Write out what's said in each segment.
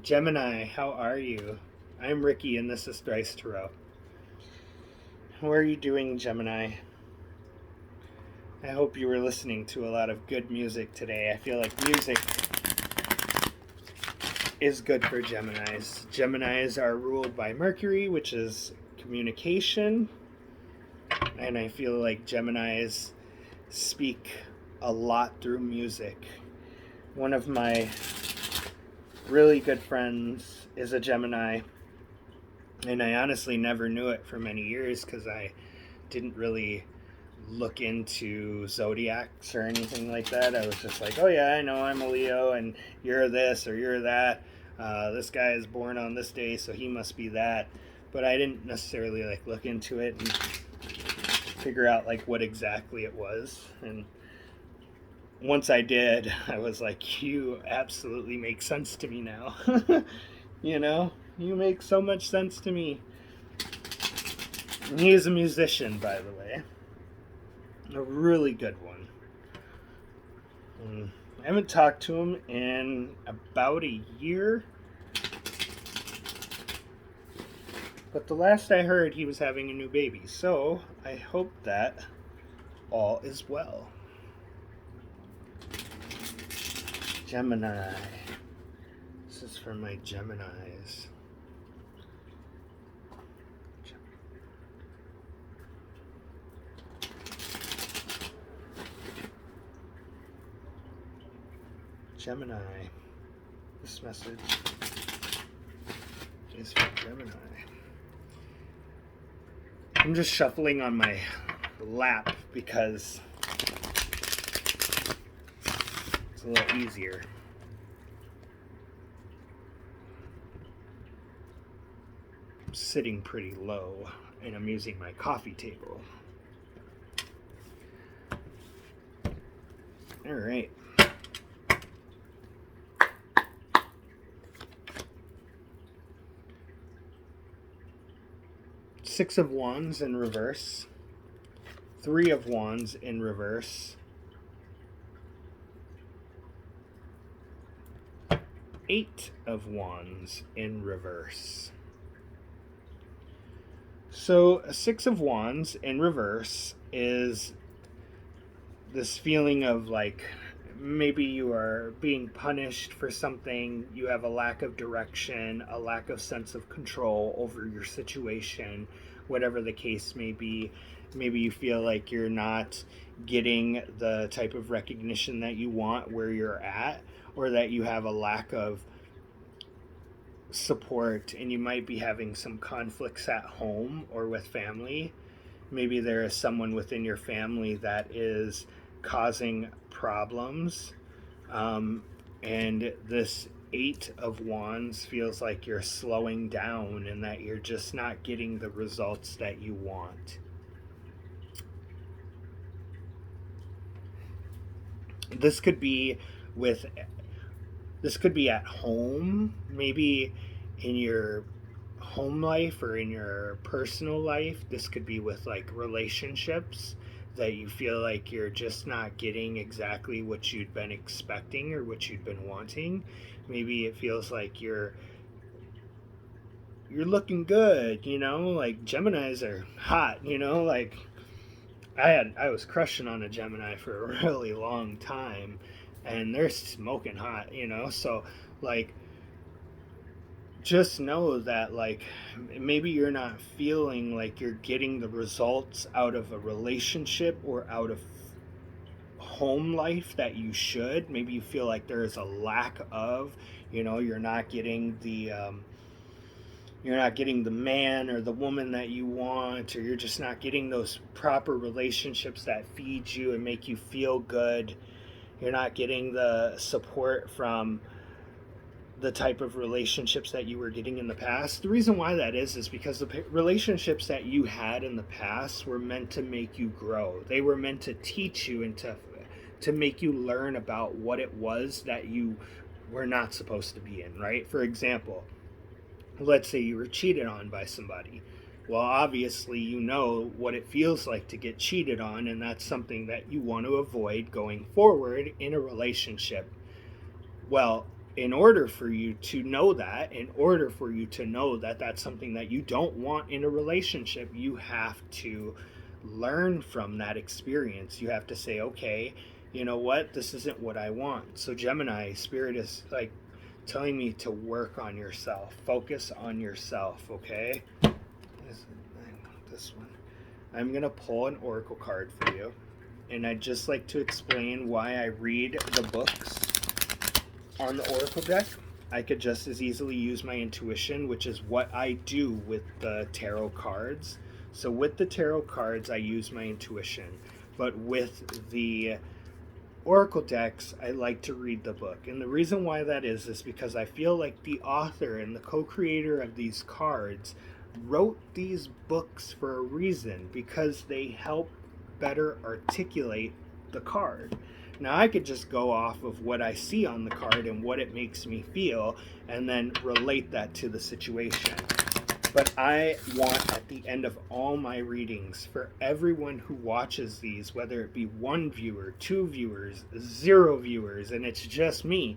Gemini, how are you? I'm Ricky and this is Thrice Tarot. How are you doing, Gemini? I hope you were listening to a lot of good music today. I feel like music is good for Geminis. Geminis are ruled by Mercury, which is communication, and I feel like Geminis speak a lot through music. One of my really good friends is a Gemini, and I honestly never knew it for many years because I didn't really look into zodiacs or anything like that. I was just like, oh yeah, I know I'm a Leo, and you're this or you're that. This guy is born on this day, so he must be that. But I didn't necessarily like look into it and figure out like what exactly it was. And once I did, I was like, you absolutely make sense to me now. You know, you make so much sense to me. And he is a musician, by the way, a really good one. I haven't talked to him in about a year. But the last I heard, he was having a new baby. So I hope that all is well. Gemini. This is for my Geminis. Gemini. This message is for Gemini. I'm just shuffling on my lap because it's a little easier. I'm sitting pretty low and I'm using my coffee table. All right. Six of Wands in reverse, Three of Wands in reverse, Eight of Wands in reverse. So a Six of Wands in reverse is this feeling of like maybe you are being punished for something, you have a lack of direction, a lack of sense of control over your situation, whatever the case may be. Maybe you feel like you're not getting the type of recognition that you want where you're at, or that you have a lack of support and you might be having some conflicts at home or with family. Maybe there is someone within your family that is causing problems. And this Eight of Wands feels like you're slowing down and that you're just not getting the results that you want. This could be with this could be at home, maybe in your home life or in your personal life. This could be with like relationships that you feel like you're just not getting exactly what you'd been expecting or what you'd been wanting. Maybe it feels like you're looking good, like Geminis are hot, like I was crushing on a Gemini for a really long time and they're smoking hot, so like just know that like maybe you're not feeling like you're getting the results out of a relationship or out of home life that you should. Maybe you feel like there is a lack of, you're not getting the man or the woman that you want, or you're just not getting those proper relationships that feed you and make you feel good. You're not getting the support from the type of relationships that you were getting in the past. The reason why that is because the relationships that you had in the past were meant to make you grow. They were meant to teach you and to make you learn about what it was that you were not supposed to be in, right? For example, let's say you were cheated on by somebody. Well, obviously, you know what it feels like to get cheated on, and that's something that you want to avoid going forward in a relationship. Well, in order for you to know that, in order for you to know that that's something that you don't want in a relationship, you have to learn from that experience. You have to say, okay, you know what, this isn't what I want. So Gemini, Spirit is like telling me to work on yourself, focus on yourself. Okay, this one, I'm gonna pull an oracle card for you, and I'd just like to explain why I read the books on the oracle deck. I could just as easily use my intuition, which is what I do with the tarot cards. So with the tarot cards, I use my intuition. But with the oracle decks, I like to read the book. And the reason why that is because I feel like the author and the co-creator of these cards wrote these books for a reason, because they help better articulate the card. Now, I could just go off of what I see on the card and what it makes me feel, and then relate that to the situation. But I want, at the end of all my readings, for everyone who watches these, whether it be 1 viewer, 2 viewers, 0 viewers, and it's just me,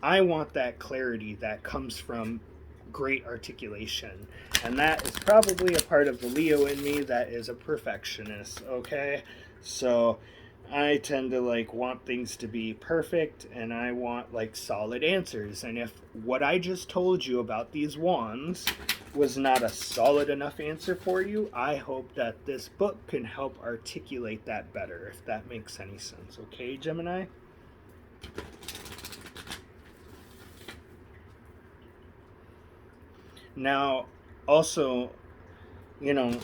I want that clarity that comes from great articulation. And that is probably a part of the Leo in me that is a perfectionist, okay? So I tend to like want things to be perfect, and I want like solid answers. And if what I just told you about these wands was not a solid enough answer for you, I hope that this book can help articulate that better, if that makes any sense. Okay, Gemini? Now, also, you know,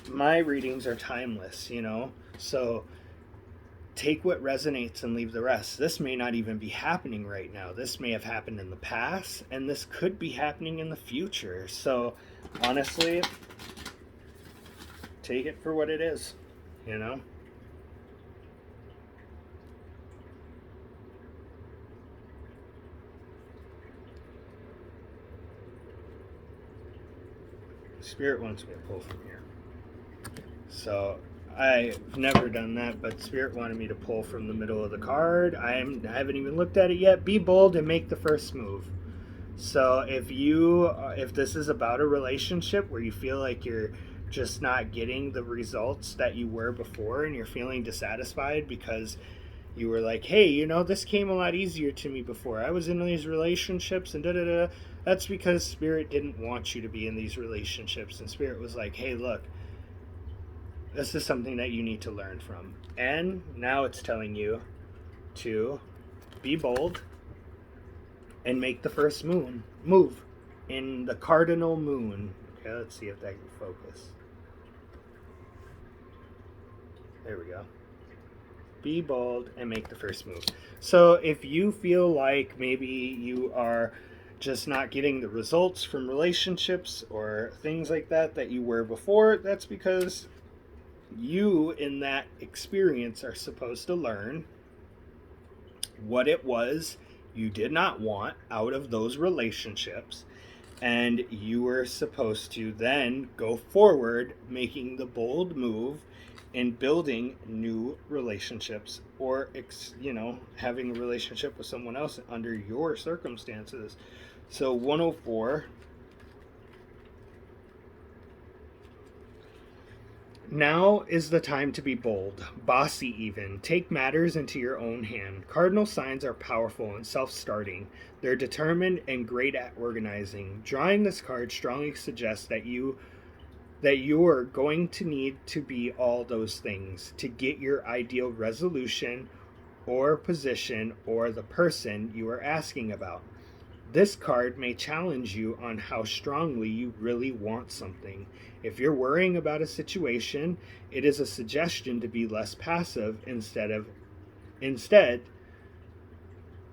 my readings are timeless, you know? So take what resonates and leave the rest. This may not even be happening right now. This may have happened in the past, and this could be happening in the future. So honestly, take it for what it is, you know? Spirit wants me to pull from here. So I've never done that, but Spirit wanted me to pull from the middle of the card. I haven't even looked at it yet. Be bold and make the first move. So if this is about a relationship where you feel like you're just not getting the results that you were before, and you're feeling dissatisfied because you were like, hey, you know, this came a lot easier to me before. I was in these relationships and da-da-da. That's because Spirit didn't want you to be in these relationships. And Spirit was like, hey, look, this is something that you need to learn from. And now it's telling you to be bold and make the first move in the cardinal moon. Okay, let's see if that can focus. There we go. Be bold and make the first move. So if you feel like maybe you are just not getting the results from relationships or things like that that you were before, that's because you in that experience are supposed to learn what it was you did not want out of those relationships, and you were supposed to then go forward making the bold move in building new relationships, or having a relationship with someone else under your circumstances. So 104, now is the time to be bold, bossy even. Take matters into your own hand. Cardinal signs are powerful and self-starting. They're determined and great at organizing. Drawing this card strongly suggests that you're going to need to be all those things to get your ideal resolution or position or the person you are asking about. This card may challenge you on how strongly you really want something. If you're worrying about a situation, it is a suggestion to be less passive Instead,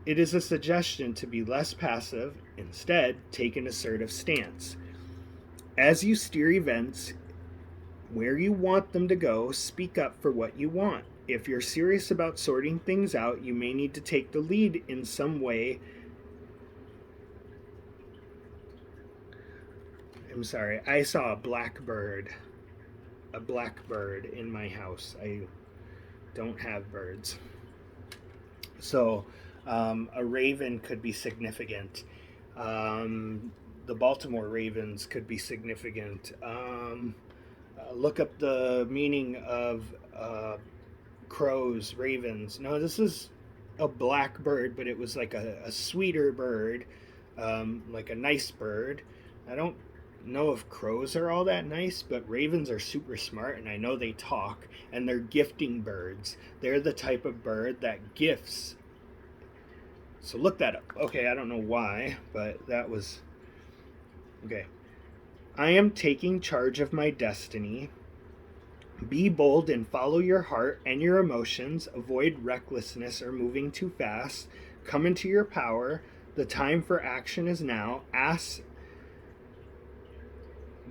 it is a suggestion to be less passive. Instead, take an assertive stance. As you steer events where you want them to go, speak up for what you want. If you're serious about sorting things out, you may need to take the lead in some way. I'm sorry, I saw a blackbird in my house. I don't have birds. So A raven could be significant. The Baltimore Ravens could be significant. Look up the meaning of crows, ravens. No, this is a black bird, but it was like a sweeter bird, like a nice bird. I don't know if crows are all that nice, but ravens are super smart, and I know they talk, and they're gifting birds. They're the type of bird that gifts. So look that up. Okay, I don't know why, but that was okay. I am taking charge of my destiny. Be bold and follow your heart and your emotions. Avoid recklessness or moving too fast. Come into your power. The time for action is now. Ask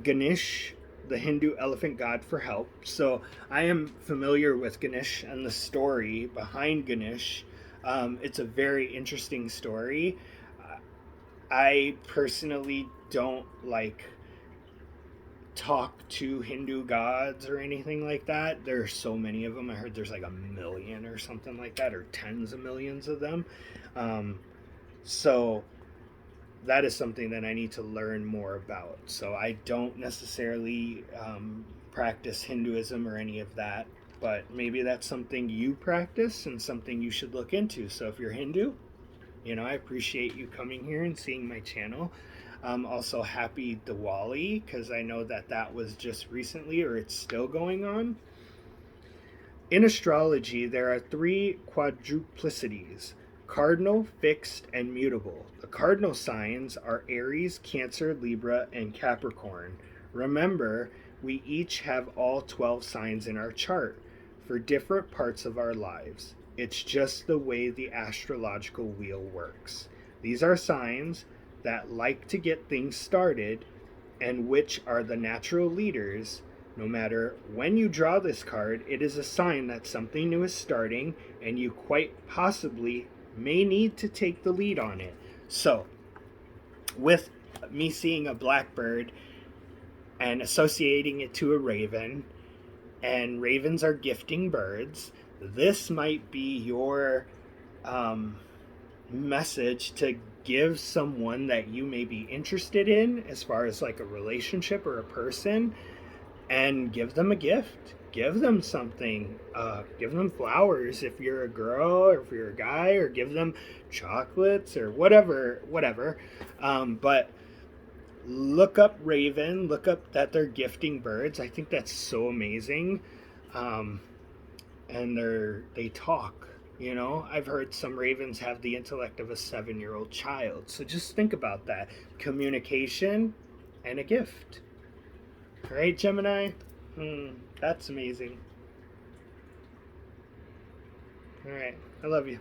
Ganesh, the Hindu elephant god, for help. So I am familiar with Ganesh and the story behind Ganesh. It's a very interesting story. I personally don't like talk to Hindu gods or anything like that. There are so many of them. I heard there's like a million or something like that, or tens of millions of them. Um, so that is something that I need to learn more about. So I don't necessarily practice Hinduism or any of that, but maybe that's something you practice and something you should look into. So if you're Hindu, I appreciate you coming here and seeing my channel. Also, happy Diwali, because I know that that was just recently, or it's still going on. In astrology, there are three quadruplicities: cardinal, fixed, and mutable. The cardinal signs are Aries, Cancer, Libra, and Capricorn. Remember, we each have all 12 signs in our chart for different parts of our lives. It's just the way the astrological wheel works. These are signs that like to get things started and which are the natural leaders. No matter when you draw this card, it is a sign that something new is starting and you quite possibly may need to take the lead on it. So, with me seeing a blackbird and associating it to a raven, and ravens are gifting birds, this might be your message to give someone that you may be interested in, as far as like a relationship or a person, and give them a gift. Give them something. Give them flowers if you're a girl, or if you're a guy, or give them chocolates or whatever. But look up raven. Look up that they're gifting birds. I think that's so amazing. And they talk. I've heard some ravens have the intellect of a 7-year-old child. So just think about that: communication and a gift. All right, Gemini. That's amazing. All right, I love you.